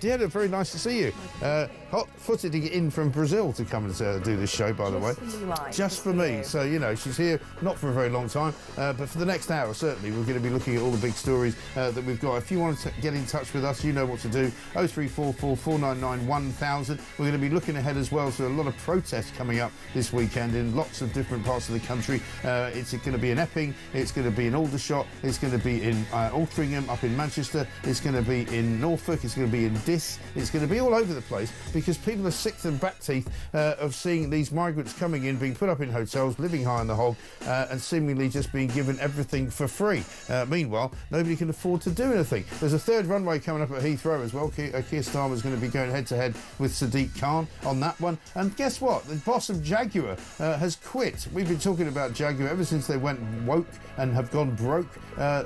Dehenna, very nice to see you. Hot-footed in from Brazil to come and do this show, by the way. Just for me. So, you know, she's here not for a very long time, but for the next hour, certainly, we're going to be looking at all the big stories that we've got. If you want to get in touch with us, you know what to do. 0344 499 1000. We're going to be looking ahead as well to a lot of protests coming up this weekend in lots of different parts of the country. It's going to be in Epping, it's going to be in Aldershot, it's going to be in Altrincham up in Manchester, it's going to be in Norfolk, it's going to be in Diss, it's going to be all over the place because people are sick to the back teeth of seeing these migrants coming in, being put up in hotels, living high on the hog, and seemingly just being given everything for free. Meanwhile, nobody can afford to do anything. There's a third runway coming up at Heathrow as well. Keir Starmer is going to be going head-to-head with Sadiq Khan on that one. And guess what? The boss of Jaguar has quit. We've been talking about Jaguar ever since they went woke and have gone broke.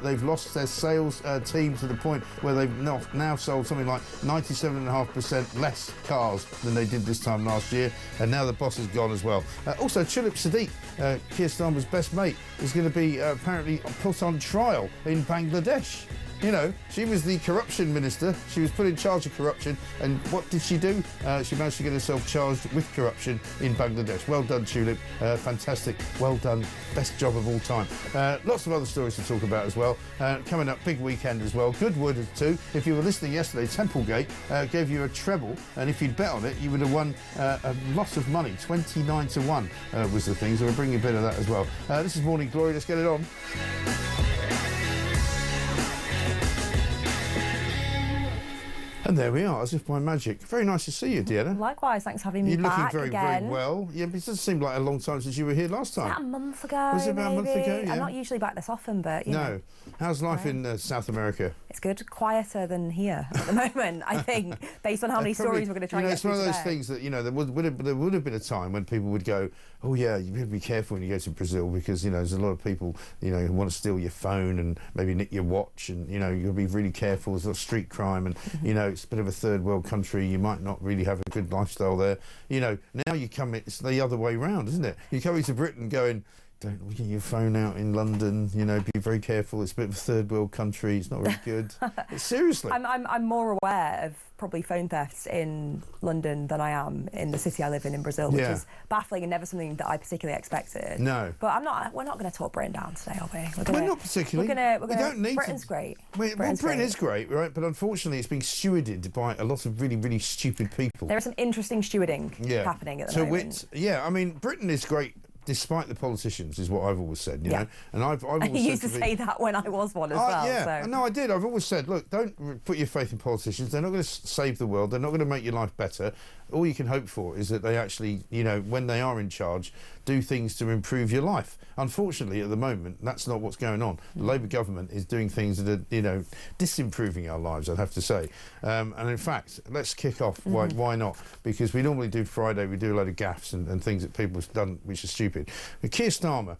They've lost their sales team to the point where they've now sold something like 97.5% less cars than they did this time last year, and now the boss is gone as well. Also, Tulip Sadiq, Keir Starmer's best mate, is going to be apparently put on trial in Bangladesh. You know, she was the corruption minister. She was put in charge of corruption. And what did she do? She managed to get herself charged with corruption in Bangladesh. Well done, Tulip. Fantastic. Well done. Best job of all time. Lots of other stories to talk about as well. Coming up, big weekend as well. Goodwood too. If you were listening yesterday, Templegate gave you a treble. And if you'd bet on it, you would have won a lot of money. 29 to 1 was the thing. So we'll bring you a bit of that as well. This is Morning Glory. Let's get it on. And there we are, as if by magic. Very nice to see you, Dehenna. Likewise, thanks for having me You're back looking very well. Yeah, but it doesn't seem like a long time since you were here last time. About a month ago, Was it about maybe? a month ago? Yeah. I'm not usually back this often, but, you know. How's life in South America? It's good. Quieter than here at the moment, I think, based on how many stories we're going to try and get through it's one of those today. things that, you know, there would have been a time when people would go, oh, yeah, you better be careful when you go to Brazil because, you know, there's a lot of people, you know, who want to steal your phone and maybe nick your watch and, you know, you've got to be really careful. There's a lot of street crime and, you know, it's a bit of a third world country. You might not really have a good lifestyle there. You know, now you come, it's the other way round, isn't it? You're coming to Britain going, don't get your phone out in London, you know, be very careful. It's a bit of a third world country. It's not very good. Seriously. I'm more aware of probably phone thefts in London than I am in the city I live in Brazil, which is baffling and never something that I particularly expected. No. But we're not going to talk Britain down today, are we? We're not particularly. We don't need Britain's to. Great. Britain is great, right? But unfortunately, it's being stewarded by a lot of really, really stupid people. There is some interesting stewarding happening at the moment. I mean, Britain is great. Despite the politicians, is what I've always said, you know. And I've always used to say that when I was one as well. Yeah, so. No, I did. I've always said, look, don't put your faith in politicians. They're not going to save the world. They're not going to make your life better. All you can hope for is that they actually, you know, when they are in charge, do things to improve your life. Unfortunately, at the moment, that's not what's going on. The Labour government is doing things that are, you know, disimproving our lives, I'd have to say. And in fact, let's kick off. Why not? Because we normally do Friday, we do a load of gaffes and things that people have done which are stupid. But Keir Starmer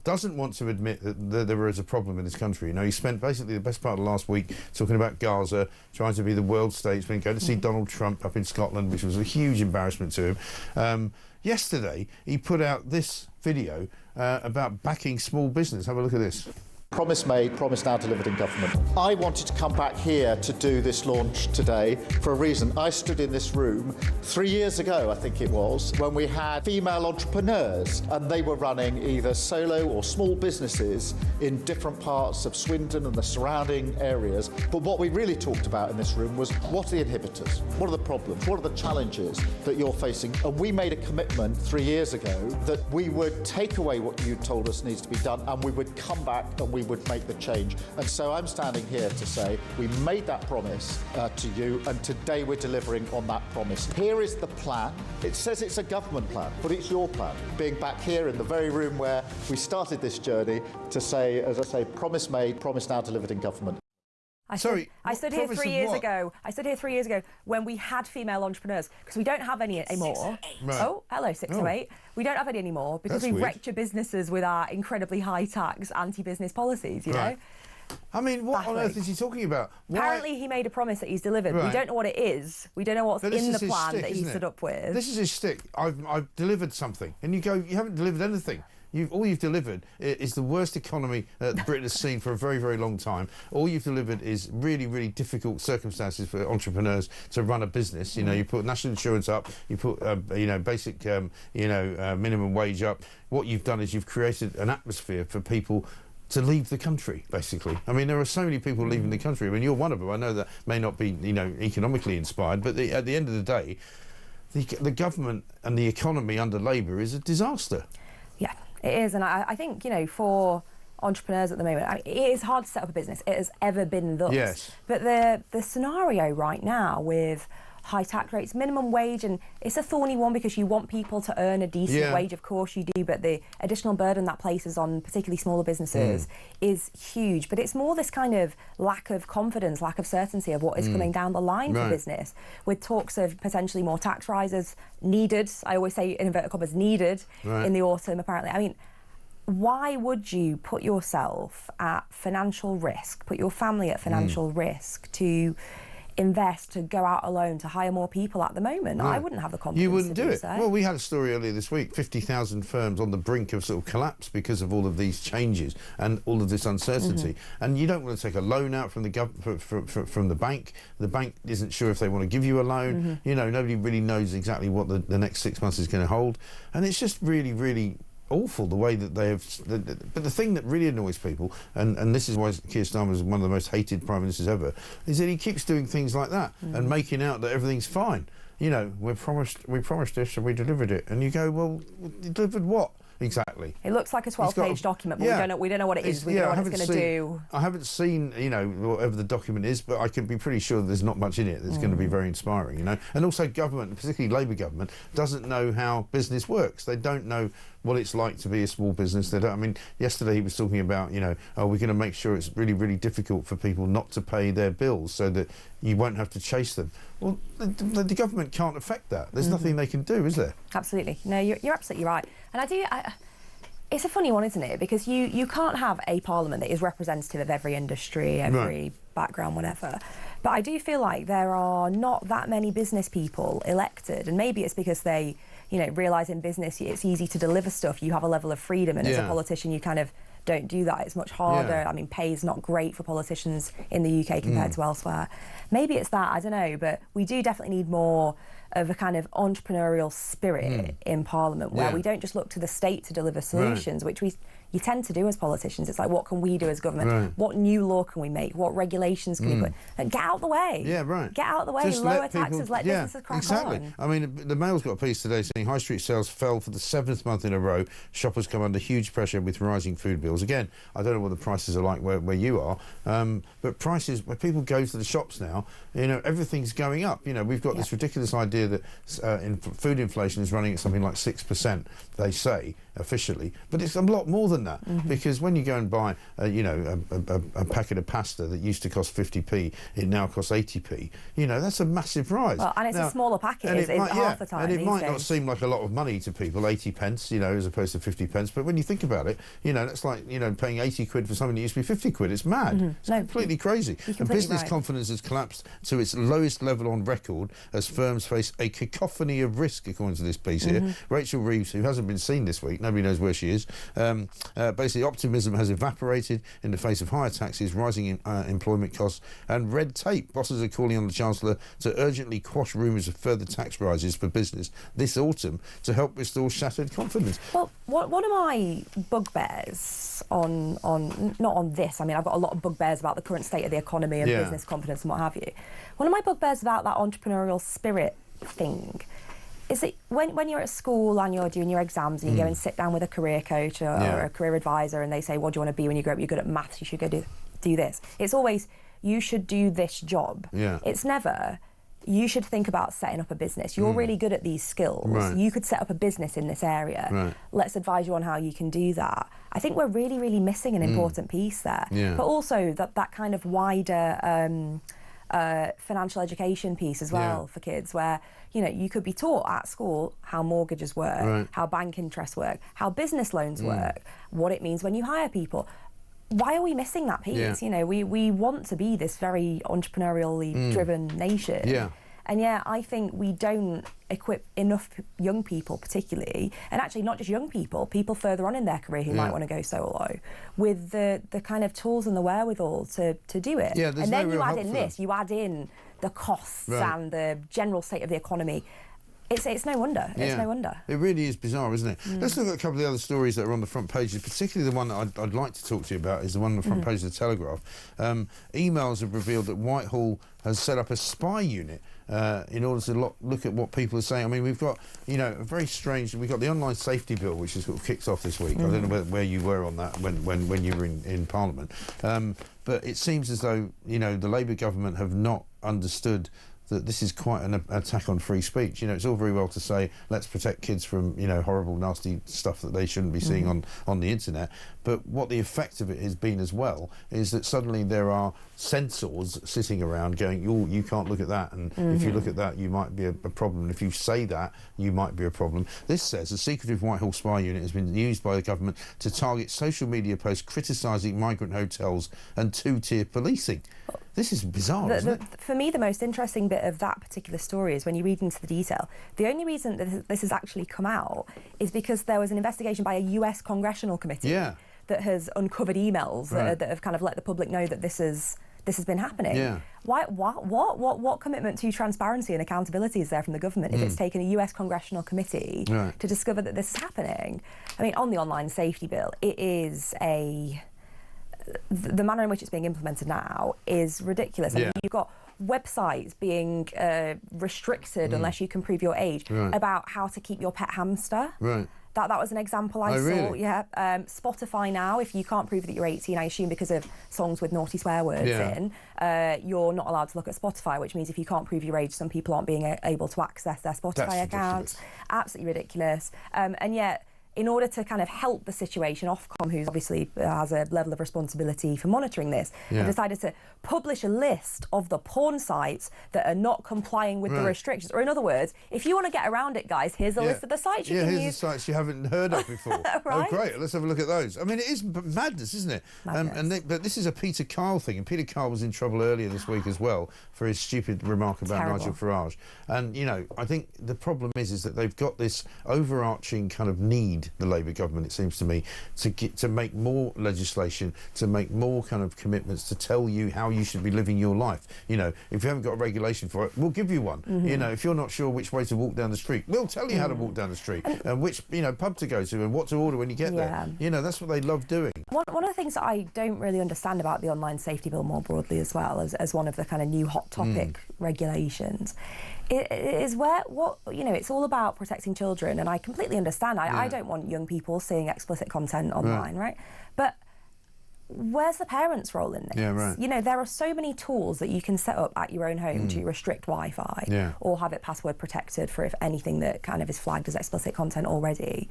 doesn't want to admit that there is a problem in this country. You know, he spent basically the best part of last week talking about Gaza, trying to be the world statesman, going to see Donald Trump up in Scotland, which was a huge embarrassment to him. Yesterday, he put out this video about backing small business. Have a look at this. Promise made, promise now delivered in government. I wanted to come back here to do this launch today for a reason. I stood in this room 3 years ago, I think it was, when we had female entrepreneurs and they were running either solo or small businesses in different parts of Swindon and the surrounding areas. But what we really talked about in this room was what are the inhibitors? What are the problems? What are the challenges that you're facing? And we made a commitment 3 years ago that we would take away what you told us needs to be done and we would come back and we would make the change. And so I'm standing here to say we made that promise to you and today we're delivering on that promise. Here is the plan. It says it's a government plan, but it's your plan. Being back here in the very room where we started this journey to say, as I say, promise made, promise now delivered in government. I stood here 3 years ago. I stood here 3 years ago when we had female entrepreneurs because we don't have any anymore. Right. Oh, hello, 608. We don't have any anymore because we wrecked your businesses with our incredibly high tax anti-business policies, you know? I mean, what on earth is he talking about? Apparently he made a promise that he's delivered. We don't know what it is. We don't know what's in the plan that he stood up with. This is his stick. I've delivered something. And you go, you haven't delivered anything. all you've delivered is the worst economy Britain has seen for a very, very long time. All you've delivered is really, really difficult circumstances for entrepreneurs to run a business. You know, you put national insurance up, you put basic minimum wage up. What you've done is you've created an atmosphere for people to leave the country, basically. I mean, there are so many people leaving the country. I mean, you're one of them. I know that may not be, economically inspired, but at the end of the day, the government and the economy under Labour is a disaster. Yeah, it is. And I think, for entrepreneurs at the moment, it is hard to set up a business. It has ever been thus. Yes. But the scenario right now with high tax rates, minimum wage, and it's a thorny one because you want people to earn a decent wage, of course you do, but the additional burden that places on particularly smaller businesses is huge. But it's more this kind of lack of confidence, lack of certainty of what is coming down the line for business, with talks of potentially more tax rises needed. I always say, in inverted commas, needed in the autumn, apparently. I mean, why would you put yourself at financial risk, put your family at financial risk to invest, to go out alone, to hire more people at the moment? No. I wouldn't have the confidence. You wouldn't to do it. So. Well, we had a story earlier this week, 50,000 firms on the brink of sort of collapse because of all of these changes and all of this uncertainty. And you don't want to take a loan out from the from the bank. The bank isn't sure if they want to give you a loan. Nobody really knows exactly what the next 6 months is going to hold. And it's just really, really awful the way that they have. But the thing that really annoys people, and this is why Keir Starmer is one of the most hated prime ministers ever, is that he keeps doing things like that and making out that everything's fine. We promised this and we delivered it, and you go, well, you delivered what? Exactly. It looks like a 12-page document, but we don't know what it is. We don't know what it's going to do. I haven't seen, whatever the document is, but I can be pretty sure there's not much in it that's going to be very inspiring, And also government, particularly Labour government, doesn't know how business works. They don't know what it's like to be a small business. Yesterday he was talking about, we're going to make sure it's really, really difficult for people not to pay their bills so that you won't have to chase them. Well, the government can't affect that. There's nothing they can do, is there? Absolutely. No, you're absolutely right. And it's a funny one, isn't it? Because you can't have a parliament that is representative of every industry, every background, whatever. But I do feel like there are not that many business people elected, and maybe it's because they, realise in business it's easy to deliver stuff. You have a level of freedom, and as a politician you kind of don't do that. It's much harder. I mean, pay is not great for politicians in the UK compared to elsewhere. Maybe it's that, I don't know, but we do definitely need more of a kind of entrepreneurial spirit in Parliament, where we don't just look to the state to deliver solutions, which you tend to do as politicians. It's like, what can we do as government? What new law can we make? What regulations can we put? And get out the way. Yeah, right. Get out the way. Just lower taxes, let businesses crack on. I mean, the Mail's got a piece today saying high street sales fell for the 7th month in a row. Shoppers come under huge pressure with rising food bills. Again, I don't know what the prices are like where you are, but prices, where people go to the shops now, everything's going up. We've got this ridiculous idea that food inflation is running at something like 6%, they say, officially. But it's a lot more than that, because when you go and buy, a packet of pasta that used to cost 50p, it now costs 80p. That's a massive rise. Well, and it's a smaller packet, it's half the time. And it might not seem like a lot of money to people, 80 pence, as opposed to 50 pence. But when you think about it, that's like, paying 80 quid for something that used to be 50 quid. It's mad. It's completely crazy. And business confidence has collapsed to its lowest level on record as firms face a cacophony of risk, according to this piece here. Rachel Reeves, who hasn't been seen this week, nobody knows where she is. Basically, optimism has evaporated in the face of higher taxes, rising employment costs and red tape. Bosses are calling on the Chancellor to urgently quash rumours of further tax rises for business this autumn to help restore shattered confidence. Well, one of my bugbears on not on this, I mean, I've got a lot of bugbears about the current state of the economy and business confidence and what have you. One of my bugbears about that entrepreneurial spirit thing is that when you're at school and you're doing your exams and you go and sit down with a career coach or a career advisor and they say, what do you want to be when you grow up? You're good at maths, you should go do this. It's always, you should do this job. It's never, you should think about setting up a business. You're really good at these skills. You could set up a business in this area. Let's advise you on how you can do that. I think we're really, really missing an important piece there. But also that kind of wider financial education piece as well for kids, where you could be taught at school how mortgages work, how bank interests work, how business loans work, what it means when you hire people. Why are we missing that piece? We want to be this very entrepreneurially driven nation. And yeah, I think we don't equip enough young people particularly, and actually not just young people, people further on in their career who might want to go solo, with the kind of tools and the wherewithal to do it. Yeah, there's and then no you real add help in for this, them. you add in the costs and the general state of the economy. It's no wonder. It's no wonder. It really is bizarre, isn't it? Let's look at a couple of the other stories that are on the front pages, particularly the one that I'd like to talk to you about is the one on the front page of the Telegraph. Emails have revealed that Whitehall has set up a spy unit in order to look at what people are saying. I mean, we've got, you know, a very strange... We've got the online safety bill, which is sort of kicked off this week. I don't know where you were on that when you were in Parliament. But it seems as though, you know, the Labour government have not understood that this is quite an attack on free speech. You know, it's all very well to say, let's protect kids from, you know, horrible, nasty stuff that they shouldn't be seeing on the internet. But what the effect of it has been as well is that suddenly there are censors sitting around going, you can't look at that, and if you look at that, you might be a problem. And if you say that, you might be a problem. This says a secretive Whitehall spy unit has been used by the government to target social media posts criticising migrant hotels and two-tier policing. This is bizarre, isn't it? For me, the most interesting bit of that particular story is when you read into the detail. The only reason that this has actually come out is because there was an investigation by a US congressional committee that has uncovered emails that have kind of let the public know that this has been happening. Yeah. What commitment to transparency and accountability is there from the government if it's taken a US congressional committee to discover that this is happening? I mean, on the online safety bill, it is the manner in which it's being implemented now is ridiculous. I mean, you've got websites being restricted unless you can prove your age about how to keep your pet hamster. That was an example I saw. Really? Yeah. Spotify now, if you can't prove that you're 18, I assume because of songs with naughty swear words in, you're not allowed to look at Spotify, which means if you can't prove your age, some people aren't being able to access their Spotify accounts. Absolutely ridiculous. And yet, in order to kind of help the situation, Ofcom, who obviously has a level of responsibility for monitoring this, have decided to publish a list of the porn sites that are not complying with the restrictions. Or in other words, if you want to get around it, guys, here's a list of the sites you can use. Yeah, here's the sites you haven't heard of before. Oh, great. Let's have a look at those. I mean, it is madness, isn't it? But this is a Peter Kyle thing, and Peter Kyle was in trouble earlier this week as well for his stupid remark about Nigel Farage. And, you know, I think the problem is that they've got this overarching kind of need, the Labour government, it seems to me, to make more legislation, to make more kind of commitments, to tell you how you should be living your life. You know, if you haven't got a regulation for it, we'll give you one. You know, if you're not sure which way to walk down the street, we'll tell you how to walk down the street and which, you know, pub to go to and what to order when you get there. You know, that's what they love doing. One of the things that I don't really understand about the online safety bill more broadly as well, as one of the kind of new hot topic regulations, is you know, it's all about protecting children, and I completely understand. I don't want young people seeing explicit content online, right? But where's the parents' role in this? Yeah, right. You know, there are so many tools that you can set up at your own home to restrict Wi-Fi or have it password protected for if anything that kind of is flagged as explicit content already.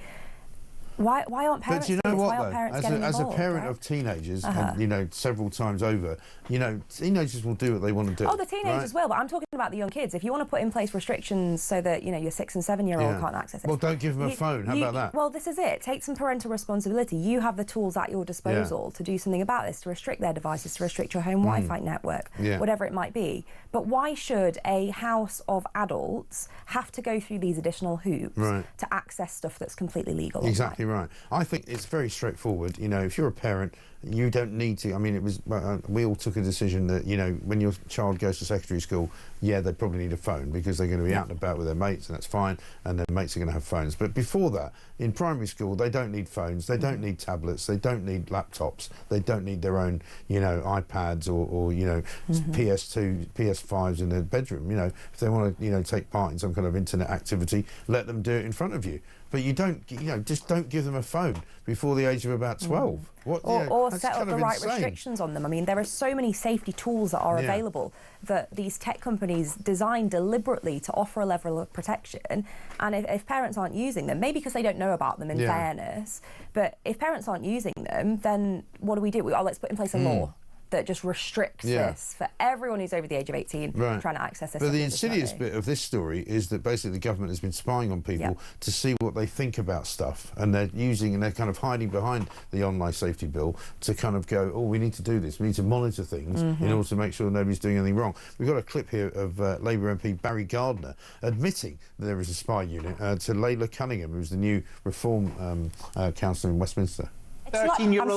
Why aren't parents? But you know what, though? As a parent of teenagers, and, you know, several times over, you know, teenagers will do what they want to do. Oh, the teenagers will, but I'm talking about the young kids. If you want to put in place restrictions so that, you know, your 6- and 7-year-old can't access it. Well, don't give them a phone. How about that? Well, this is it. Take some parental responsibility. You have the tools at your disposal to do something about this, to restrict their devices, to restrict your home Wi-Fi network, whatever it might be. But why should a house of adults have to go through these additional hoops to access stuff that's completely legal? Exactly right. I think it's very straightforward. You know, if you're a parent, you don't need to. I mean, it was we all took a decision that, you know, when your child goes to secondary school, they probably need a phone because they're going to be out and about with their mates, and that's fine, and their mates are going to have phones. But before that, in primary school, they don't need phones, they don't need tablets, they don't need laptops, they don't need their own, you know, iPads or you know, PS2, PS5s in their bedroom. You know, if they want to, you know, take part in some kind of internet activity, let them do it in front of you. But you don't, you know, just don't give them a phone before the age of about 12. Or set up the right restrictions on them. I mean, there are so many safety tools that are available that these tech companies design deliberately to offer a level of protection. And if parents aren't using them, maybe because they don't know about them in fairness, but if parents aren't using them, then what do? Let's put in place a law. that just restricts this for everyone who's over the age of 18 trying to access this. But the insidious bit of this story is that basically the government has been spying on people to see what they think about stuff, and they're kind of hiding behind the online safety bill to kind of go, oh, we need to do this, we need to monitor things in order to make sure nobody's doing anything wrong. We've got a clip here of Labour MP Barry Gardner admitting that there is a spy unit to Layla Cunningham, who's the new Reform councillor in Westminster. I'm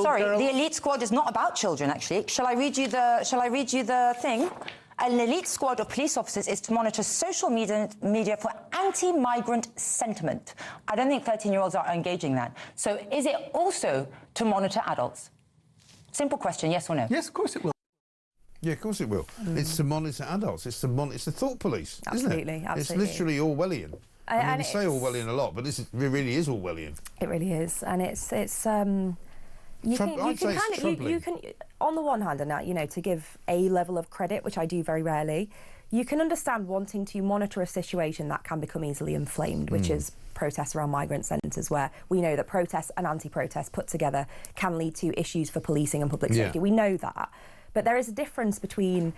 sorry, the elite squad is not about children, actually. Shall I read you the thing? An elite squad of police officers is to monitor social media for anti-migrant sentiment. I don't think 13-year-olds are engaging that. So is it also to monitor adults? Simple question, yes or no? Yes, of course it will. Yeah, of course it will. It's to monitor adults. It's the thought police, isn't it? Absolutely. It's literally Orwellian. I mean, we say Orwellian a lot, but it really is Orwellian. It really is, and you can, on the one hand, and you know, to give a level of credit, which I do very rarely, you can understand wanting to monitor a situation that can become easily inflamed, which is protests around migrant centres, where we know that protests and anti-protests put together can lead to issues for policing and public safety. We know that, but there is a difference between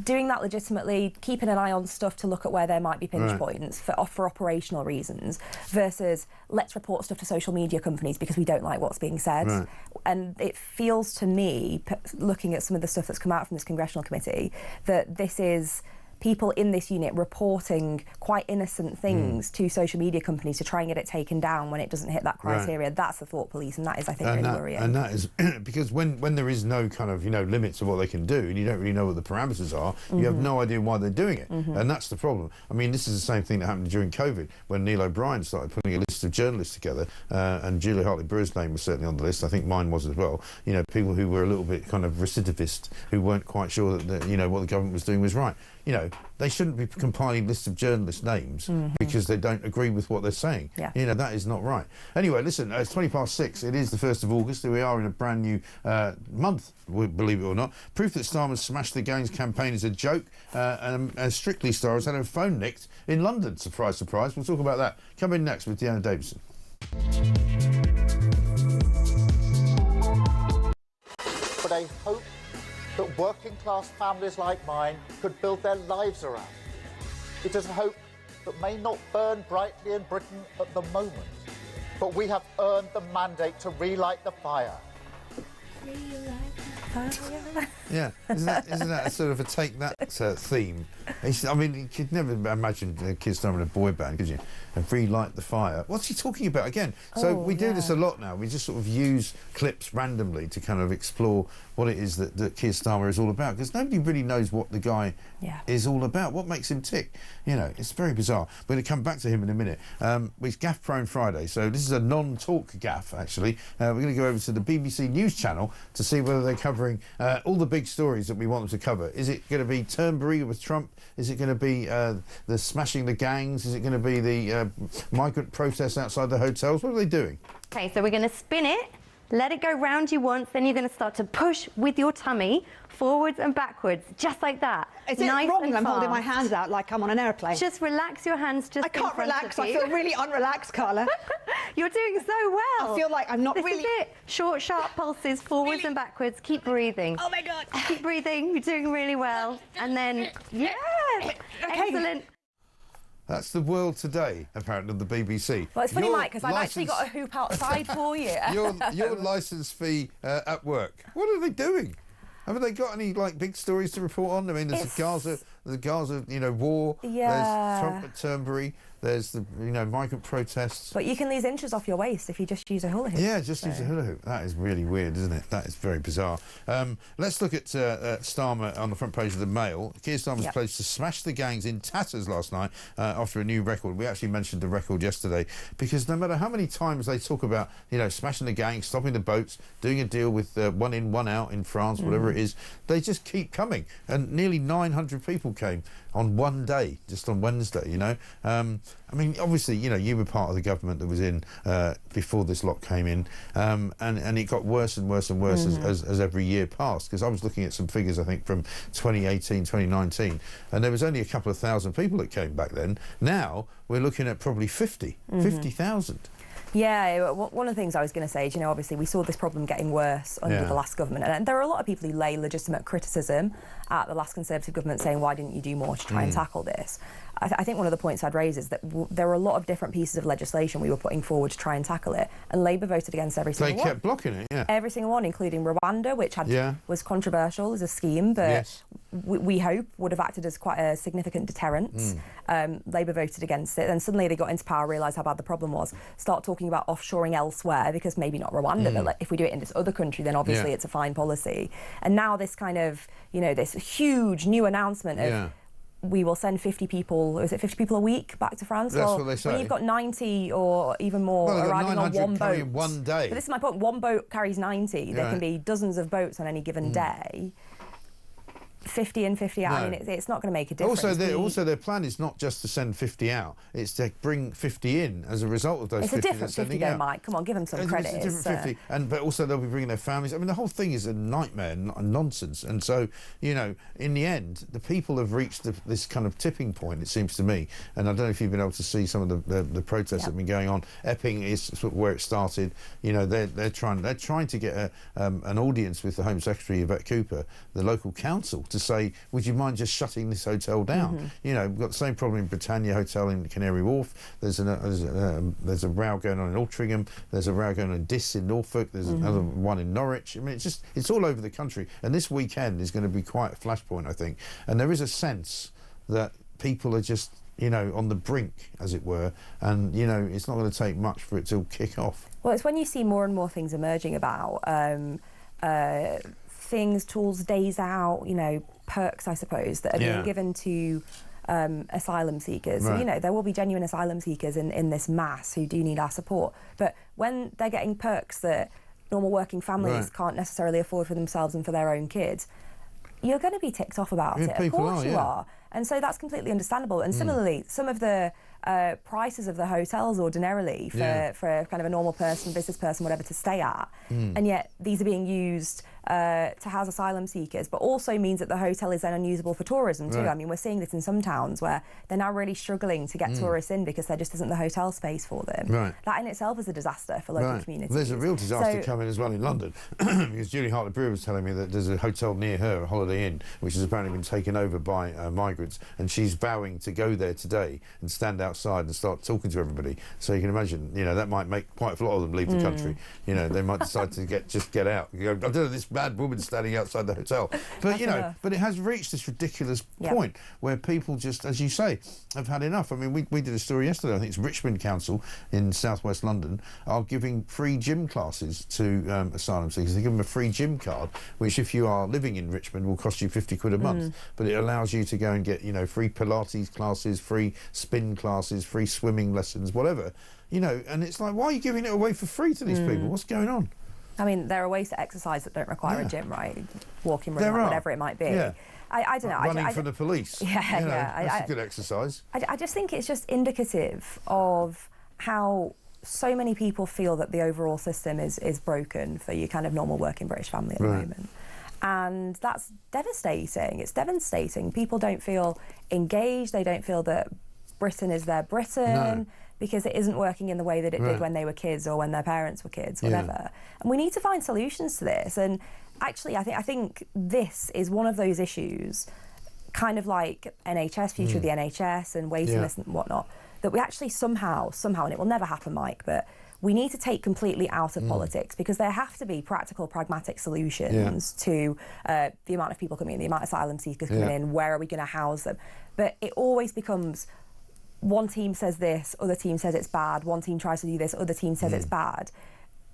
doing that legitimately, keeping an eye on stuff to look at where there might be pinch points for operational reasons, versus let's report stuff to social media companies because we don't like what's being said. And it feels to me, looking at some of the stuff that's come out from this congressional committee, that this is people in this unit reporting quite innocent things to social media companies to try and get it taken down when it doesn't hit that criteria. That's the thought police, and that is, I think, really worrying. And that is because when there is no kind of, you know, limits to what they can do, and you don't really know what the parameters are, you have no idea why they're doing it, and that's the problem. I mean, this is the same thing that happened during COVID when Neil O'Brien started putting a list of journalists together, and Julia Hartley-Brewer's name was certainly on the list. I think mine was as well. You know, people who were a little bit kind of recidivist, who weren't quite sure that you know, what the government was doing was right. You know, they shouldn't be compiling lists of journalist names because they don't agree with what they're saying. You know, that is not right. Anyway, listen, it's 20 past 6. It is the 1st of August. We are in a brand new month, believe it or not. Proof that Starmer's Smash the Gangs campaign is a joke, and Strictly Star has had her phone nicked in London. Surprise, surprise. We'll talk about that. Come in next with Dehenna Davison. But I hope that working class families like mine could build their lives around. It is a hope that may not burn brightly in Britain at the moment, but we have earned the mandate to relight the fire. Yeah, isn't that a sort of a take that theme? I mean, you could never imagine Keir Starmer in a boy band, could you? And relight the fire. What's he talking about again? So we do this a lot now. We just sort of use clips randomly to kind of explore what it is that Keir Starmer is all about, because nobody really knows what the guy is all about. What makes him tick? You know, it's very bizarre. We're going to come back to him in a minute. It's Gaffe Prone Friday, so this is a non-talk Gaffe, actually. We're going to go over to the BBC News channel to see whether they're covering all the big stories that we want them to cover. Is it going to be Turnberry with Trump? Is it going to be the smashing the gangs? Is it going to be the migrant protests outside the hotels? What are they doing? Okay, so we're going to spin it, let it go round you once, then you're going to start to push with your tummy forwards and backwards, just like that. Is it nice wrong and I'm holding fast. my hands out like I'm on an airplane? Just relax your hands just I can't relax, I feel really unrelaxed, Carla. You're doing so well. I feel like I'm not this really... is it. Short, sharp pulses, forwards and backwards. Keep breathing. Oh my God. Keep breathing, you're doing really well. And then, yeah, excellent. That's the world today, apparently, on the BBC. Well, it's funny, Mike, because I've actually got a hoop outside for you. Your licence fee at work. What are they doing? Haven't they got any like big stories to report on? I mean, there's the Gaza, you know, war. There's Trump at Turnberry. There's the, you know, migrant protests. But you can lose inches off your waist if you just use a hula hoop. Yeah, just use a hula hoop. That is really weird, isn't it? That is very bizarre. Let's look at Starmer on the front page of the Mail. Keir Starmer's pledged to smash the gangs in tatters last night after a new record. We actually mentioned the record yesterday because no matter how many times they talk about, you know, smashing the gangs, stopping the boats, doing a deal with one in, one out in France, whatever it is, they just keep coming. And nearly 900 people came on one day, just on Wednesday, you know. I mean, obviously, you know, you were part of the government that was in before this lot came in, and it got worse and worse and worse as every year passed, because I was looking at some figures, I think, from 2018, 2019, and there was only a couple of thousand people that came back then. Now, we're looking at probably 50,000. Yeah, one of the things I was going to say is, obviously we saw this problem getting worse under the last government, and there are a lot of people who lay legitimate criticism at the last Conservative government saying, why didn't you do more to try and tackle this? I think one of the points I'd raise is that there are a lot of different pieces of legislation we were putting forward to try and tackle it, and Labour voted against every single one. They kept blocking it, yeah. Every single one, including Rwanda, which was controversial as a scheme, but we hope would have acted as quite a significant deterrent. Labour voted against it, and suddenly they got into power, realised how bad the problem was, start talking about offshoring elsewhere, because maybe not Rwanda, but if we do it in this other country, then obviously it's a fine policy. And now this kind of, this huge new announcement of we will send 50 people, is it 50 people a week back to France? That's what they say. When you've got 90 or even more arriving on one boat. In one day. But this is my point, one boat carries 90. There can be dozens of boats on any given day. 50 in, 50 out. No. I mean, it's not going to make a difference. Also, their plan is not just to send 50 out; it's to bring 50 in as a result of those 50. It's a different 50, though, Mike. Come on, give them some credit. It's a different 50, but also they'll be bringing their families. I mean, the whole thing is a nightmare, nonsense. And so, in the end, the people have reached this kind of tipping point. It seems to me, and I don't know if you've been able to see some of the protests that have been going on. Epping is sort of where it started. They're trying to get an audience with the Home Secretary Yvette Cooper, the local council, to say, would you mind just shutting this hotel down? We've got the same problem in Britannia Hotel in Canary Wharf. There's a row going on in Altrincham. There's a row going on in Diss in Norfolk. There's another one in Norwich. I mean, it's all over the country. And this weekend is going to be quite a flashpoint, I think. And there is a sense that people are just, on the brink, as it were. And, it's not going to take much for it to kick off. Well, it's when you see more and more things emerging about things, tools, days out, perks, I suppose, that are being given to asylum seekers. Right. So, there will be genuine asylum seekers in this mass who do need our support. But when they're getting perks that normal working families can't necessarily afford for themselves and for their own kids, you're going to be ticked off about it. Of course you are. And so that's completely understandable. And similarly, some of the prices of the hotels ordinarily for kind of a normal person, business person, whatever, to stay at, and yet these are being used to house asylum seekers, but also means that the hotel is then unusable for tourism too. I mean, we're seeing this in some towns where they're now really struggling to get tourists in because there just isn't the hotel space for them. That in itself is a disaster for local communities. There's a real disaster coming as well in London, because Julie Hartley-Brewer was telling me that there's a hotel near her, a Holiday Inn, which has apparently been taken over by migrants, and she's vowing to go there today and stand outside and start talking to everybody. So you can imagine, that might make quite a lot of them leave the country. They might decide to get out. I don't know, this bad woman standing outside the hotel. But but it has reached this ridiculous point where people just, as you say, have had enough. I mean, we did a story yesterday. I think it's Richmond Council in southwest London are giving free gym classes to asylum seekers. They give them a free gym card, which if you are living in Richmond will cost you 50 quid a month. But it allows you to go and get free Pilates classes, free spin classes, free swimming lessons, whatever. And it's like, why are you giving it away for free to these people? What's going on? I mean, there are ways to exercise that don't require a gym, right? Walking, running, whatever it might be. I don't know. Running from the police. That's a good exercise. I just think it's just indicative of how so many people feel that the overall system is broken for your kind of normal working British family at the moment. And that's devastating. It's devastating. People don't feel engaged. They don't feel that Britain is their Britain. Because it isn't working in the way that it did when they were kids or when their parents were kids, whatever. And we need to find solutions to this. And actually, I think this is one of those issues, kind of like NHS, future of the NHS and waiting lists and whatnot, that we actually somehow, and it will never happen, Mike, but we need to take completely out of politics, because there have to be practical, pragmatic solutions to the amount of people coming in, the amount of asylum seekers coming in, where are we going to house them? But it always becomes, one team says this, other team says it's bad, one team tries to do this, other team says it's bad.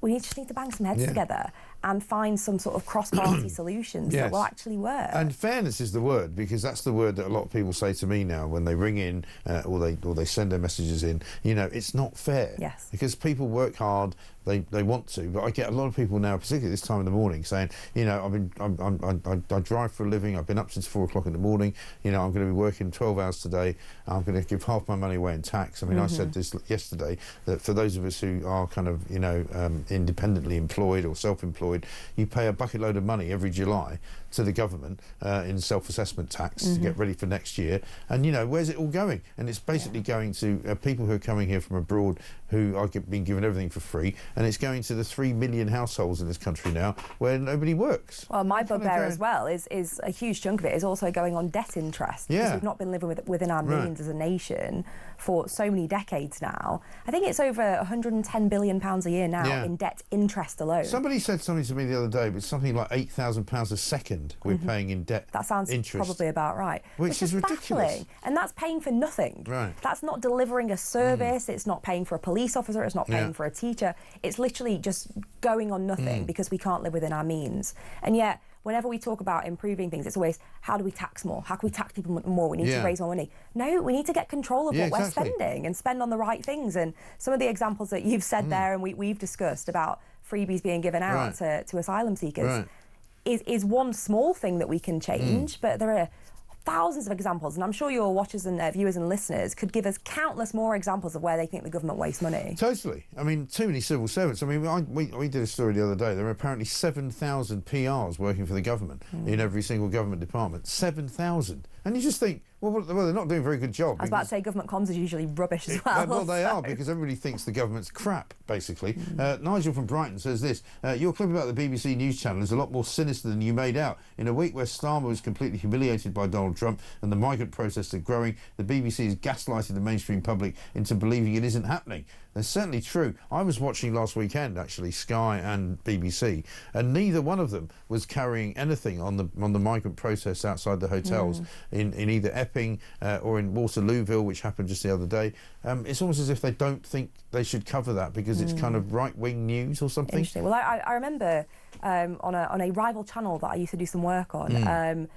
We just need to bang some heads together and find some sort of cross-party solutions that will actually work. And fairness is the word, because that's the word that a lot of people say to me now when they ring in or they send their messages in. It's not fair. Yes. Because people work hard, they want to, but I get a lot of people now, particularly this time of the morning, saying, I drive for a living, I've been up since 4 o'clock in the morning, I'm going to be working 12 hours today, I'm going to give half my money away in tax. I mean, I said this yesterday, that for those of us who are kind of, independently employed or self-employed, self-employed, you pay a bucket load of money every July to the government in self-assessment tax to get ready for next year. And, you know, where's it all going? And it's basically going to people who are coming here from abroad who are being given everything for free, and it's going to the 3 million households in this country now where nobody works. Well, my bugbear as well is a huge chunk of it is also going on debt interest. Yeah. Because we've not been living within our means as a nation for so many decades now. I think it's over £110 billion a year now in debt interest alone. Somebody said something to me the other day, but it's something like £8,000 a second we're paying in debt. That sounds interest. probably about right. Which is ridiculous. Baffling. And that's paying for nothing. Right. That's not delivering a service, it's not paying for a police officer, it's not paying for a teacher. It's literally just going on nothing because we can't live within our means. And yet, whenever we talk about improving things, it's always, how do we tax more? How can we tax people more? We need to raise more money. No, we need to get control of what we're spending and spend on the right things. And some of the examples that you've said there and we've discussed about freebies being given out to asylum seekers is one small thing that we can change, but there are thousands of examples, and I'm sure your watchers and viewers and listeners could give us countless more examples of where they think the government wastes money. Totally. I mean, too many civil servants. I mean, we did a story the other day. There are apparently 7,000 PRs working for the government in every single government department. 7,000. And you just think, well, they're not doing a very good job. I was about to say government comms is usually rubbish as well. Well, they are, because everybody thinks the government's crap, basically. Nigel from Brighton says this, your clip about the BBC News Channel is a lot more sinister than you made out. In a week where Starmer was completely humiliated by Donald Trump and the migrant protests are growing, the BBC has gaslighted the mainstream public into believing it isn't happening. That's certainly true. I was watching last weekend, actually, Sky and BBC, and neither one of them was carrying anything on the migrant protests outside the hotels in either Epping or in Waterlooville, which happened just the other day. It's almost as if they don't think they should cover that because it's kind of right-wing news or something. Interesting. Well, I remember on a rival channel that I used to do some work on,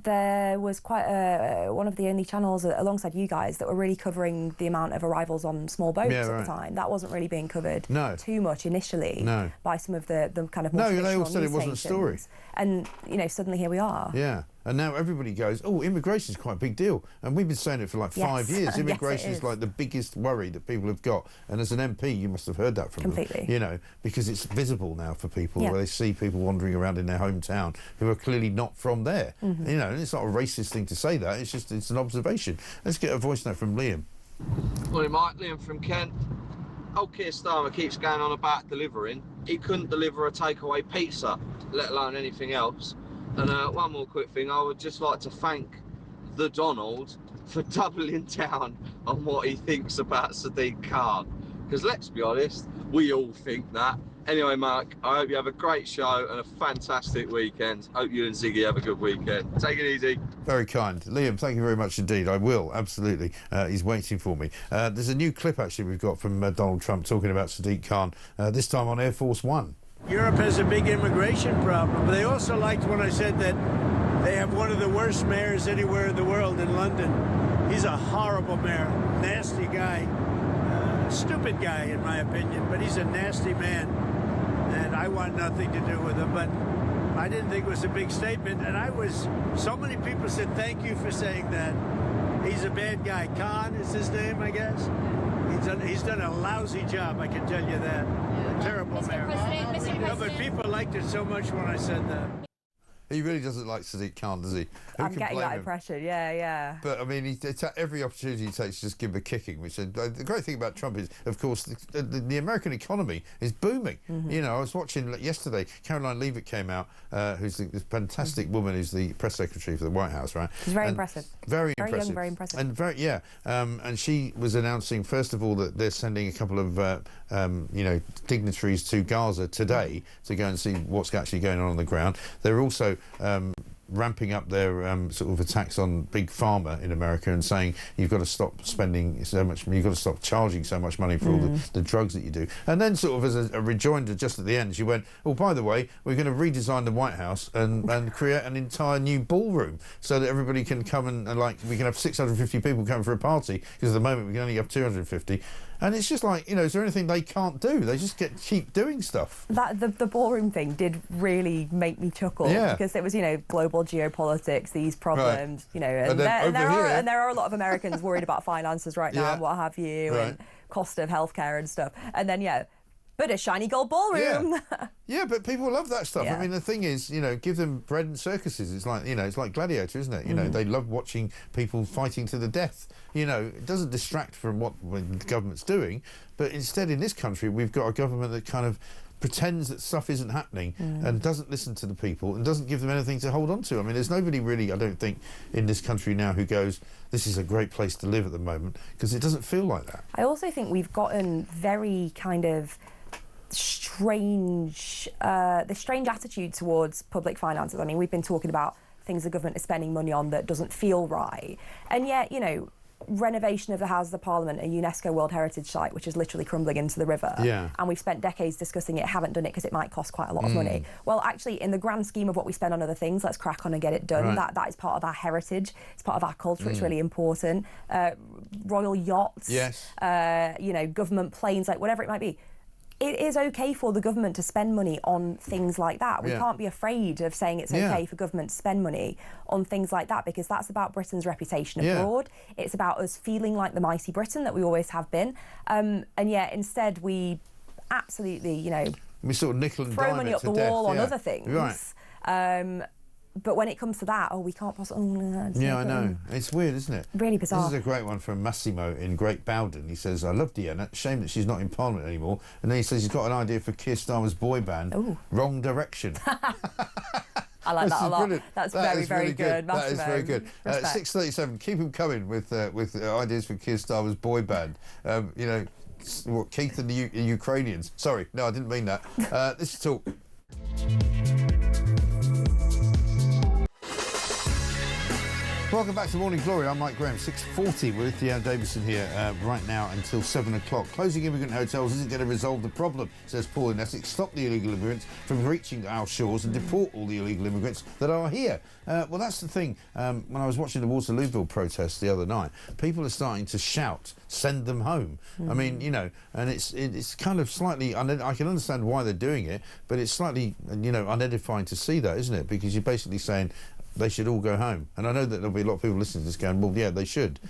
there was quite one of the only channels alongside you guys that were really covering the amount of arrivals on small boats at the time. That wasn't really being covered too much initially by some of the kind of more traditional they all said news it wasn't a story. And, you know, suddenly here we are. Yeah. And now everybody goes, oh, immigration's quite a big deal. And we've been saying it for like 5 years. Immigration is like the biggest worry that people have got. And as an MP, you must have heard that from them. You know, because it's visible now for people where they see people wandering around in their hometown who are clearly not from there. You know, and it's not a racist thing to say that. It's just, it's an observation. Let's get a voice note from Liam. Morning, Mike. Liam from Kent. Old Keir Starmer keeps going on about delivering. He couldn't deliver a takeaway pizza, let alone anything else. And one more quick thing, I would just like to thank the Donald for doubling down on what he thinks about Sadiq Khan. Because let's be honest, we all think that. Anyway, Mark, I hope you have a great show and a fantastic weekend. Hope you and Ziggy have a good weekend. Take it easy. Very kind. Liam, thank you very much indeed. I will, absolutely. He's waiting for me. There's a new clip, actually, we've got from Donald Trump talking about Sadiq Khan, this time on Air Force One. Europe has a big immigration problem, but they also liked when I said that they have one of the worst mayors anywhere in the world in London. He's a horrible mayor, nasty guy, stupid guy in my opinion, but he's a nasty man, and I want nothing to do with him. But I didn't think it was a big statement, and so many people said thank you for saying that. He's a bad guy. Khan is his name, I guess. He's done a lousy job, I can tell you that. A terrible mayor. Mr. President. No, but people liked it so much when I said that. He really doesn't like Sadiq Khan, does he? I'm getting that impression, yeah. But, I mean, every opportunity he takes to just give him a kicking, which the great thing about Trump is, of course, the American economy is booming. You know, I was watching yesterday, Caroline Leavitt came out, who's this fantastic woman who's the press secretary for the White House, right? She's very impressive. Very impressive. young, very impressive. And and she was announcing, first of all, that they're sending a couple of, you know, dignitaries to Gaza today to go and see what's actually going on the ground. They're also ramping up their sort of attacks on big pharma in America and saying you've got to stop spending so much, you've got to stop charging so much money for all the drugs that you do. And then sort of as a rejoinder just at the end, she went, oh, by the way, we're going to redesign the White House and create an entire new ballroom so that everybody can come and like, we can have 650 people come for a party, because at the moment we can only have 250. And it's just like, you know, is there anything they can't do? They just keep doing stuff. The ballroom thing did really make me chuckle, because it was, you know, global geopolitics, these problems, you know, and there are a lot of Americans worried about finances right now and what have you, and cost of healthcare and stuff. And then, but a shiny gold ballroom. Yeah, but people love that stuff. Yeah. I mean, the thing is, you know, give them bread and circuses. It's like, you know, it's like Gladiator, isn't it? You know, they love watching people fighting to the death. You know, it doesn't distract from what the government's doing, but instead in this country we've got a government that kind of pretends that stuff isn't happening and doesn't listen to the people and doesn't give them anything to hold on to. I mean, there's nobody really, I don't think, in this country now who goes, this is a great place to live at the moment, because it doesn't feel like that. I also think we've gotten very kind of strange, the strange attitude towards public finances. I mean, we've been talking about things the government is spending money on that doesn't feel right. And yet, you know, renovation of the Houses of Parliament, a UNESCO World Heritage Site, which is literally crumbling into the river. Yeah. And we've spent decades discussing it, haven't done it because it might cost quite a lot of money. Well, actually, in the grand scheme of what we spend on other things, let's crack on and get it done. Right. That is part of our heritage. It's part of our culture. It's really important. Royal yachts. Yes. You know, government planes, like whatever it might be. It is okay for the government to spend money on things like that. We can't be afraid of saying it's okay for government to spend money on things like that, because that's about Britain's reputation abroad. It's about us feeling like the mighty Britain that we always have been. And yet instead we absolutely, you know, we sort of nickel and throw dime money it up to the death. wall on other things. Right. But when it comes to that, we can't possibly... I know. It's weird, isn't it? Really bizarre. This is a great one from Massimo in Great Bowden. He says, I love Dehenna. Shame that she's not in Parliament anymore. And then he says he's got an idea for Keir Starmer's boy band. Ooh. Wrong Direction. I like that a lot. Brilliant. That's That very, is very really good. That is very good. Respect. 6:37. Keep them coming with ideas for Keir Starmer's boy band. You know, what, Keith and the Ukrainians. Sorry, no, I didn't mean that. This is Talk. Welcome back to Morning Glory. I'm Mike Graham. 6:40 with Dehenna Davison here right now until 7 o'clock. Closing immigrant hotels isn't going to resolve the problem, says Paul in Essex. Stop the illegal immigrants from reaching our shores and deport all the illegal immigrants that are here. Well, that's the thing. When I was watching the Waterlooville protest the other night, people are starting to shout, send them home. I mean, you know, and it's kind of slightly, I can understand why they're doing it, but it's slightly, you know, unedifying to see that, isn't it? Because you're basically saying, they should all go home. And I know that there'll be a lot of people listening to this going, well, yeah, they should.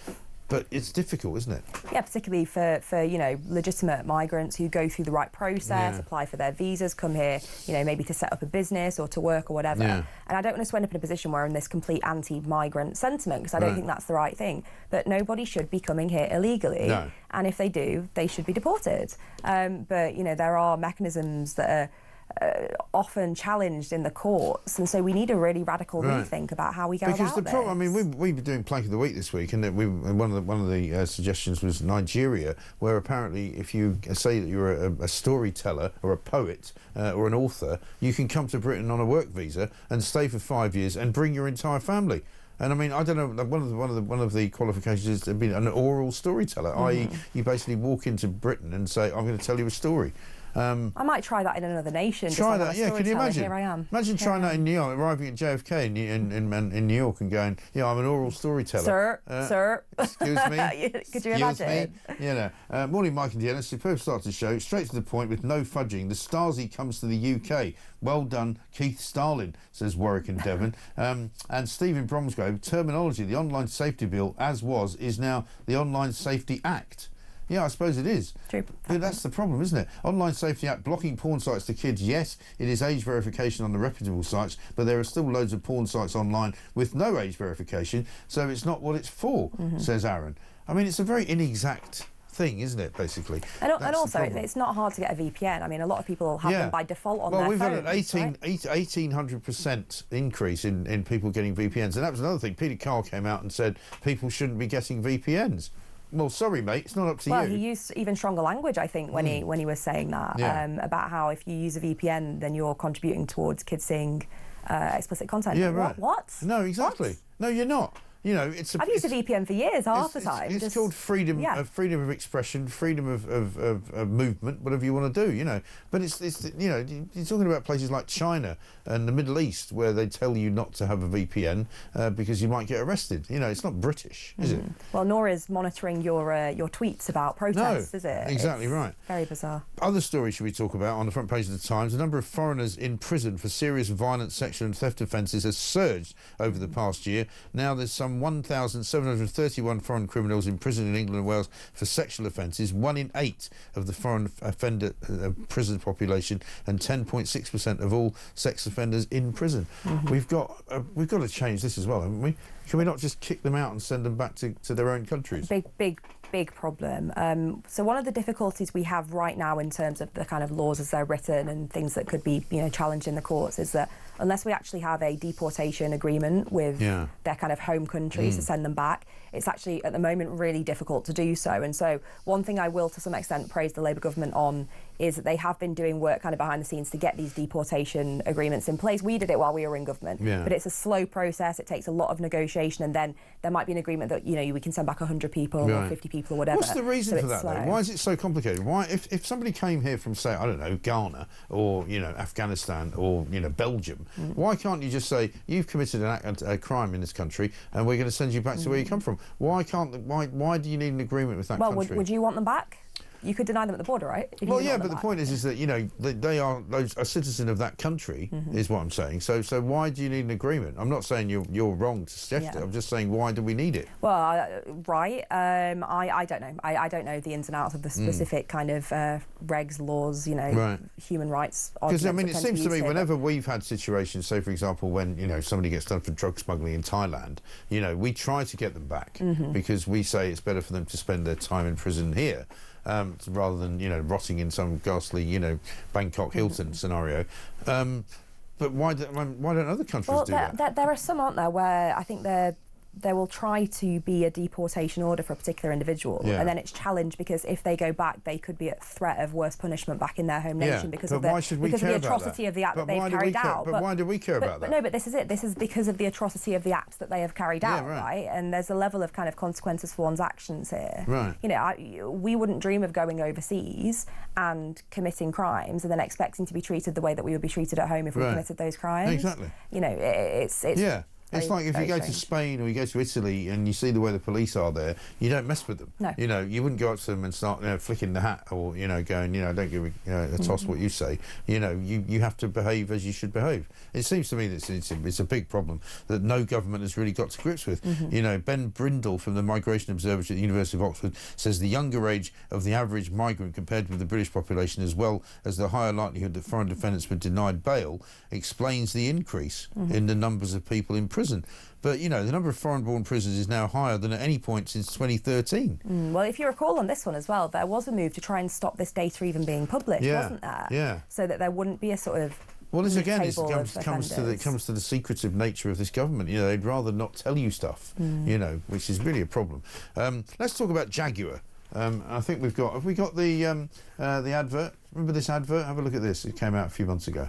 But it's difficult, isn't it? Yeah, particularly for you know, legitimate migrants who go through the right process, apply for their visas, come here, you know, maybe to set up a business or to work or whatever. And I don't want us to end up in a position where we're in this complete anti-migrant sentiment, because I don't think that's the right thing. But nobody should be coming here illegally. No. And if they do, they should be deported. But, you know, there are mechanisms that are often challenged in the courts, and so we need a really radical rethink about how we go about this. Because the problem, I mean, we've been doing Plank of the Week this week, and one of the suggestions was Nigeria, where apparently if you say that you're a storyteller or a poet or an author, you can come to Britain on a work visa and stay for 5 years and bring your entire family. And I mean, I don't know. One of the qualifications is to be an oral storyteller, i.e., you basically walk into Britain and say, "I'm going to tell you a story." I might try that in another nation. Try that, yeah. Can you imagine? Here I am. Imagine trying that in New York, arriving at JFK in New York and going, "Yeah, I'm an oral storyteller." Sir. Excuse me. Could you imagine? You know. Morning, Mike and Dehenna. Superb start to the show. Straight to the point with no fudging. The Stasi comes to the UK. Well done, Keith Starlin, says Warwick and Devon. And Stephen Bromsgrove, terminology. The Online Safety Bill, as was, is now the Online Safety Act. Yeah, I suppose it is. True. But that's the problem, isn't it? Online Safety Act, blocking porn sites to kids. Yes, it is age verification on the reputable sites, but there are still loads of porn sites online with no age verification, so it's not what it's for, says Aaron. I mean, it's a very inexact thing, isn't it, basically? And also, it's not hard to get a VPN. I mean, a lot of people have them by default on their phones. Well, we've had an 1,800% increase in people getting VPNs, and that was another thing. Peter Carl came out and said people shouldn't be getting VPNs. Well, sorry, mate, it's not up to you. Well, he used even stronger language, I think, when he was saying that, about how if you use a VPN, then you're contributing towards kids seeing explicit content. Yeah, right. What? No, exactly. What? No, you're not. You know, I've used a VPN for years, half the time. It's called freedom, freedom of expression, freedom of movement, whatever you want to do. You know, but it's you know, you're talking about places like China and the Middle East where they tell you not to have a VPN because you might get arrested. You know, it's not British, is it? Well, nor is monitoring your tweets about protests, is it? Exactly right. Very bizarre. Other stories should we talk about on the front page of the Times? The number of foreigners in prison for serious violent, sexual and theft offences has surged over the past year. Now there's some some 1,731 foreign criminals in prison in England and Wales for sexual offences, 1 in 8 of the foreign offender prison population, and 10.6% of all sex offenders in prison. We've got to change this as well, haven't we? Can we not just kick them out and send them back to their own countries? Big problem. So one of the difficulties we have right now in terms of the kind of laws as they're written and things that could be, you know, challenged in the courts is that unless we actually have a deportation agreement with their kind of home countries to send them back, it's actually at the moment really difficult to do so. And so one thing I will to some extent praise the Labour government on is that they have been doing work kind of behind the scenes to get these deportation agreements in place. We did it while we were in government, but it's a slow process. It takes a lot of negotiation, and then there might be an agreement that, you know, we can send back 100 people or 50 people or whatever. What's the reason for that, though? Why is it so complicated? Why, if somebody came here from, say, I don't know, Ghana or, you know, Afghanistan or, you know, Belgium, why can't you just say, you've committed a crime in this country and we're going to send you back to where you come from? Why do you need an agreement with that country? Well, would you want them back? You could deny them at the border, right? Well, yeah, but the point is that, you know, they are a citizen of that country, is what I'm saying. So why do you need an agreement? I'm not saying you're wrong to suggest it. I'm just saying, why do we need it? Well, I don't know. I don't know the ins and outs of the specific kind of regs, laws, you know, human rights. Because, I mean, it seems to me whenever we've had situations, say, for example, when, you know, somebody gets done for drug smuggling in Thailand, you know, we try to get them back because we say it's better for them to spend their time in prison here. Rather than, you know, rotting in some ghastly, you know, Bangkok Hilton scenario. But why don't other countries do that? There are some, aren't there, where I think there will try to be a deportation order for a particular individual, and then it's challenged because if they go back, they could be at threat of worse punishment back in their home nation because of the atrocity of the act that they've carried out. But why do we care about that? No, but this is it. This is because of the atrocity of the acts that they have carried out, right? And there's a level of kind of consequences for one's actions here. Right. You know, we wouldn't dream of going overseas and committing crimes and then expecting to be treated the way that we would be treated at home if we committed those crimes. Exactly. You know, it's It's like if you go to Spain or you go to Italy and you see the way the police are there, you don't mess with them. No. You know, you wouldn't go up to them and start, you know, flicking the hat or, you know, going, you know, don't give me, you know, a toss what you say. You know, you have to behave as you should behave. It seems to me that it's a big problem that no government has really got to grips with. You know, Ben Brindle from the Migration Observatory at the University of Oxford says the younger age of the average migrant compared with the British population, as well as the higher likelihood that foreign defendants were denied bail, explains the increase in the numbers of people in prison. But, you know, the number of foreign-born prisoners is now higher than at any point since 2013. Well, if you recall on this one as well, there was a move to try and stop this data even being published, wasn't there? Yeah. So that there wouldn't be a sort of... Well, this again comes to the secretive nature of this government. You know, they'd rather not tell you stuff, you know, which is really a problem. Let's talk about Jaguar. I think have we got the advert? Remember this advert? Have a look at this. It came out a few months ago.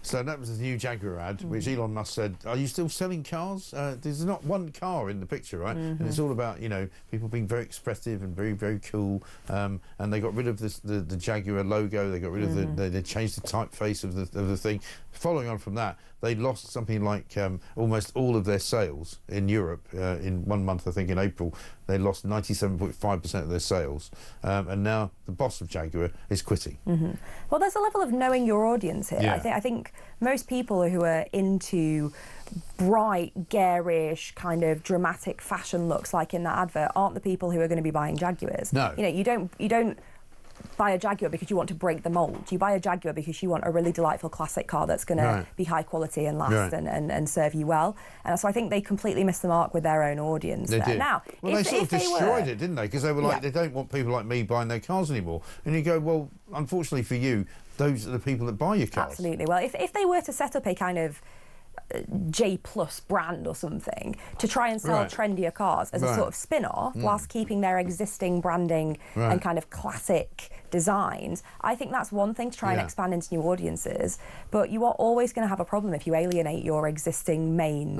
So that was the new Jaguar ad, which Elon Musk said, are you still selling cars? There's not one car in the picture, right? And it's all about, you know, people being very expressive and very, very cool. And they got rid of the Jaguar logo. They got rid of they changed the typeface of the thing. Following on from that, they lost something like almost all of their sales in Europe in 1 month, I think in April. They lost 97.5% of their sales. And now the boss of Jaguar is quitting. Well, there's a level of knowing your audience here. I think most people who are into bright, garish, kind of dramatic fashion looks like in that advert aren't the people who are going to be buying Jaguars. No. You know, you don't buy a Jaguar because you want to break the mould. You buy a Jaguar because you want a really delightful classic car that's going to be high quality and last and serve you well. And so I think they completely missed the mark with their own audience. They did. Now, well, they sort of destroyed it, didn't they? Because they were like, they don't want people like me buying their cars anymore. And you go, well, unfortunately for you, those are the people that buy your cars. Absolutely. Well, if they were to set up a kind of J+ brand or something to try and sell trendier cars as a sort of spin-off whilst keeping their existing branding and kind of classic designs, I think that's one thing to try and expand into new audiences, but you are always going to have a problem if you alienate your existing main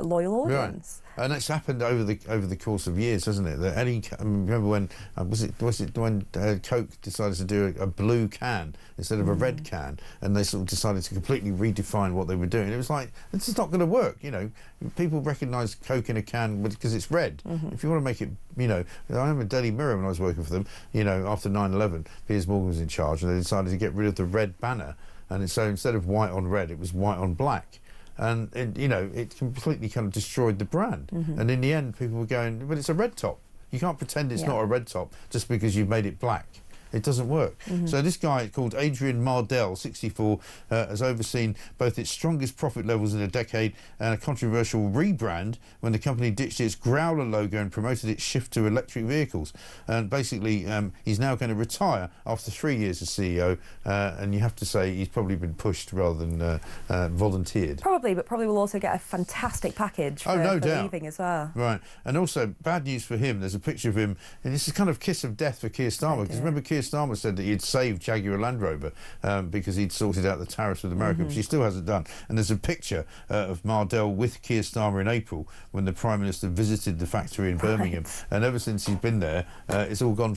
loyal audience. Right. And it's happened over the course of years, hasn't it? That remember when was it when Coke decided to do a blue can instead of a red can, and they sort of decided to completely redefine what they were doing. It was like, this is not going to work. You know, people recognise Coke in a can because it's red. If you want to make it, you know, I remember Daily Mirror when I was working for them. You know, after 9/11, Piers Morgan was in charge, and they decided to get rid of the red banner, and so instead of white on red, it was white on black. And you know, it completely kind of destroyed the brand. And in the end, people were going, "But it's a red top. You can't pretend it's not a red top just because you've made it black. It doesn't work." So this guy called Adrian Mardell, 64, has overseen both its strongest profit levels in a decade and a controversial rebrand when the company ditched its Growler logo and promoted its shift to electric vehicles. And basically, he's now going to retire after 3 years as CEO. And you have to say he's probably been pushed rather than volunteered. Probably, but probably will also get a fantastic package for, no for doubt. leaving as well. Right. And also, bad news for him, there's a picture of him, and this is kind of kiss of death for Keir Starmer, because remember Keir Starmer said that he'd saved Jaguar Land Rover because he'd sorted out the tariffs with America, which he still hasn't done. And there's a picture of Mardell with Keir Starmer in April when the Prime Minister visited the factory in Birmingham. And ever since he's been there, it's all gone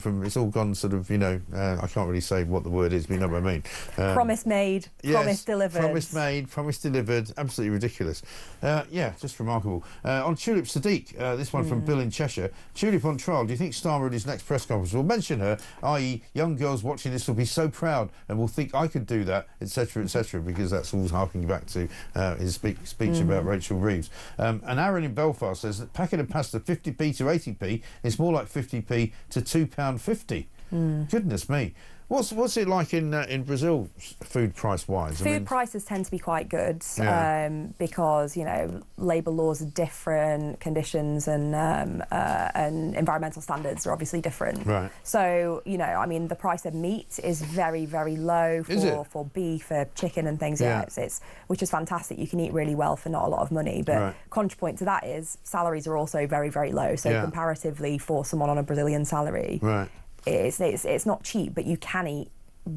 sort of, you know, I can't really say what the word is, but you know what I mean. Promise made, promise delivered. Promise made, promise delivered. Absolutely ridiculous. Yeah, just remarkable. On Tulip Sadiq, this one from Bill in Cheshire. Tulip on trial. Do you think Starmer at his next press conference will mention her, i.e. young girls watching this will be so proud and will think I could do that, etc., etc., because that's all harking back to his speech about Rachel Reeves. And Aaron in Belfast says that packet of pasta 50p to 80p is more like 50p to £2.50. Goodness me. What's it like in Brazil, food price wise? Food prices tend to be quite good because, you know, labour laws are different, conditions and environmental standards are obviously different. Right. So, you know, I mean, the price of meat is very, very low for beef, for chicken and things. It's which is fantastic. You can eat really well for not a lot of money. But contrapoint to that is salaries are also very, very low. So comparatively for someone on a Brazilian salary. It's not cheap, but you can eat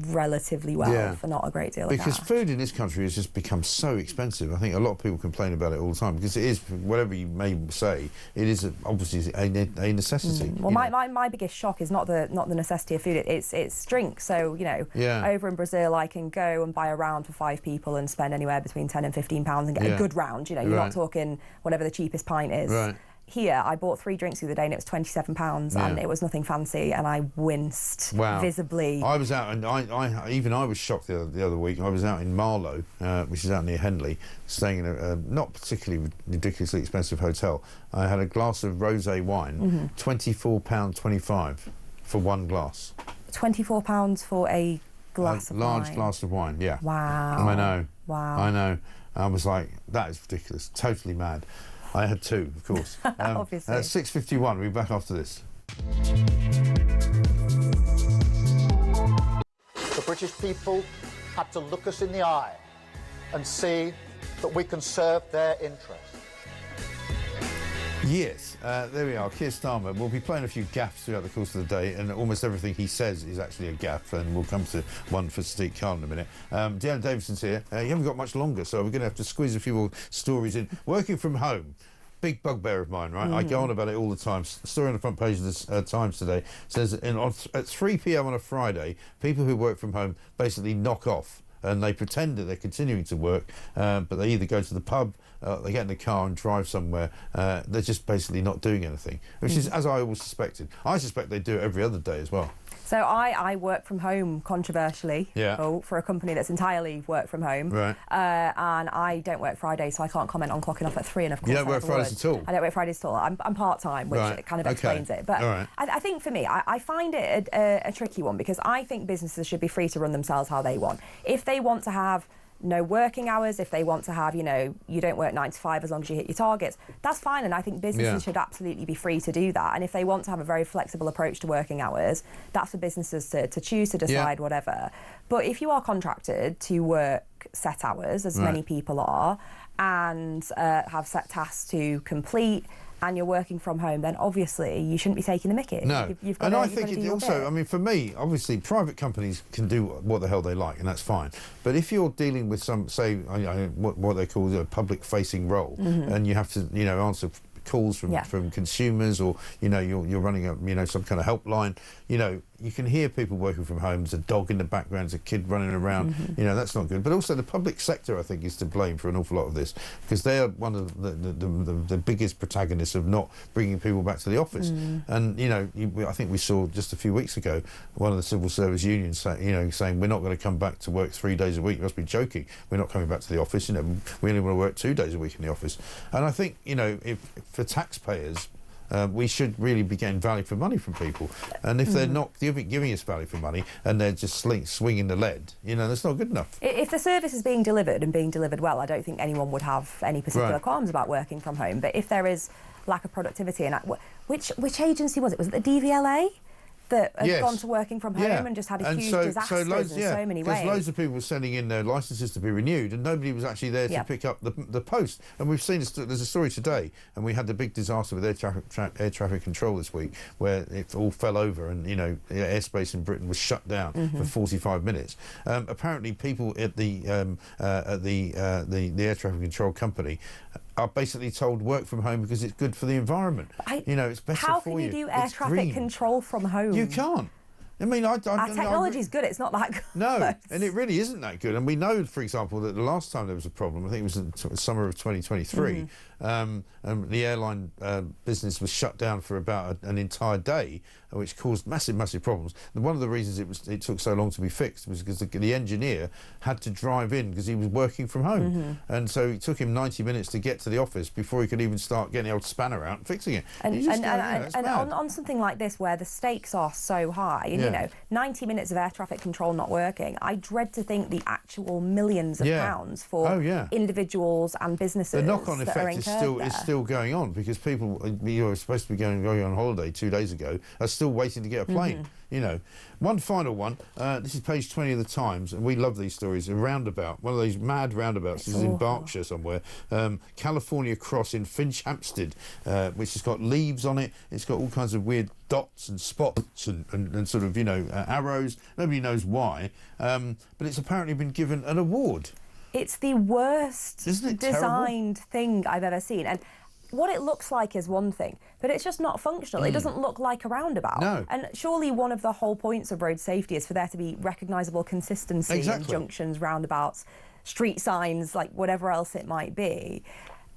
relatively well for not a great deal of because cash. food in this country has just become so expensive. I think a lot of people complain about it all the time because it is, whatever you may say, it is obviously a necessity. Well, my biggest shock is not the necessity of food. It's drink. So, you know, over in Brazil, I can go and buy a round for 5 people and spend anywhere between £10 and £15 and get a good round. You know, you're not talking whatever the cheapest pint is. Here, I bought 3 drinks the other day and it was £27 and it was nothing fancy and I winced visibly. I was out and I was shocked the other week. I was out in Marlow, which is out near Henley, staying in a not particularly ridiculously expensive hotel. I had a glass of rosé wine, £24.25 for one glass. £24 for a glass of wine? Large glass of wine, yeah. Wow. I know. Wow. I know. I was like, that is ridiculous, totally mad. I had 2, of course. Obviously. 6:51, we'll be back after this. The British people had to look us in the eye and see that we can serve their interests. Yes, there we are. Keir Starmer. We'll be playing a few gaffes throughout the course of the day, and almost everything he says is actually a gaffe, and we'll come to one for Sadiq Khan in a minute. Dehenna Davison's here. You haven't got much longer, so we're going to have to squeeze a few more stories in. Working from home. Big bugbear of mine, right? I go on about it all the time. Story on the front page of the Times today says at 3 p.m. on a Friday, people who work from home basically knock off and they pretend that they're continuing to work, but they either go to the pub, they get in the car and drive somewhere. They're just basically not doing anything, which is as I always suspected. I suspect they do it every other day as well. So I work from home, controversially, for a company that's entirely work from home. Right. And I don't work Fridays, so I can't comment on clocking off at 3. And of course, you don't work Fridays at all? I don't work Fridays at all. I'm part-time, which kind of explains it. But I think for me, I find it a tricky one because I think businesses should be free to run themselves how they want. If they want to have no working hours, if they want to have, you know, you don't work 9 to 5 as long as you hit your targets, that's fine. And I think businesses should absolutely be free to do that. And if they want to have a very flexible approach to working hours, that's for businesses to choose to decide whatever. But if you are contracted to work set hours, as many people are, and have set tasks to complete, and you're working from home, then obviously you shouldn't be taking the mickey. No, you've got and to, I think it also, I mean, for me, obviously, private companies can do what the hell they like, and that's fine. But if you're dealing with some, say, what they call a public-facing role, and you have to, answer calls from consumers, or you're running a some kind of helpline, you can hear people working from home. There's a dog in the background, there's a kid running around. That's not good. But also the public sector, I think, is to blame for an awful lot of this, because they are one of the biggest protagonists of not bringing people back to the office. And I think we saw just a few weeks ago one of the civil service unions saying we're not going to come back to work 3 days a week. You must be joking. We're not coming back to the office. We only want to work 2 days a week in the office. And I think if for taxpayers, we should really be getting value for money from people. And if they're not giving us value for money and they're just swinging the lead, that's not good enough. If the service is being delivered and being delivered well, I don't think anyone would have any particular qualms about working from home. But if there is lack of productivity, and which agency was it? Was it the DVLA? That have gone to working from home and just had a huge disaster in so many ways. Because loads of people were sending in their licences to be renewed, and nobody was actually there to pick up the post. And we've seen there's a story today, and we had the big disaster with air traffic control this week, where it all fell over, and airspace in Britain was shut down for 45 minutes. Apparently, people at the air traffic control company are basically told work from home because it's good for the environment. It's better for you. How can you do air traffic control from home? You can't. I mean, our technology's good. It's not that good. No, and it really isn't that good. And we know, for example, that the last time there was a problem, I think it was in the summer of 2023, the airline business was shut down for about an entire day, which caused massive problems. And one of the reasons it took so long to be fixed was because the engineer had to drive in because he was working from home. And so it took him 90 minutes to get to the office before he could even start getting the old spanner out and fixing it. And on something like this, where the stakes are so high, and 90 minutes of air traffic control not working, I dread to think the actual millions of pounds for individuals and businesses. The knock-on effect is still going on, because people who are supposed to be going on holiday 2 days ago are still waiting to get a plane. One final one. This is page 20 of the Times, and we love these stories. A roundabout, one of these mad roundabouts. This is in Berkshire somewhere. California Cross in Finch Hampstead, which has got leaves on it. It's got all kinds of weird dots and spots and sort of arrows. Nobody knows why, but it's apparently been given an award. It's the worst designed terrible? Thing I've ever seen. And what it looks like is one thing, but it's just not functional. It doesn't look like a roundabout. No. And surely one of the whole points of road safety is for there to be recognisable consistency in junctions, roundabouts, street signs, like whatever else it might be.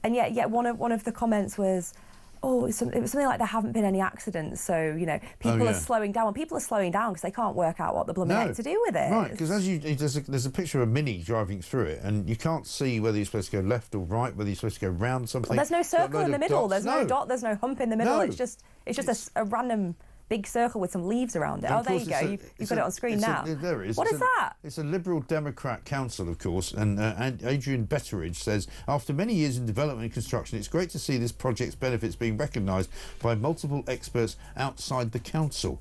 And yet one of the comments was, it was something like there haven't been any accidents, so people are slowing down. And people are slowing down because they can't work out what the blooming heck to do with it. Right, because there's a picture of a Mini driving through it, and you can't see whether you're supposed to go left or right, whether you're supposed to go round something. Well, there's no circle in the middle. Dots. There's no dot. There's no hump in the middle. It's just a random big circle with some leaves around it. There you go. You've got it on screen now. There it is. What is that? It's a Liberal Democrat council, of course, and Adrian Betteridge says, after many years in development and construction, it's great to see this project's benefits being recognised by multiple experts outside the council.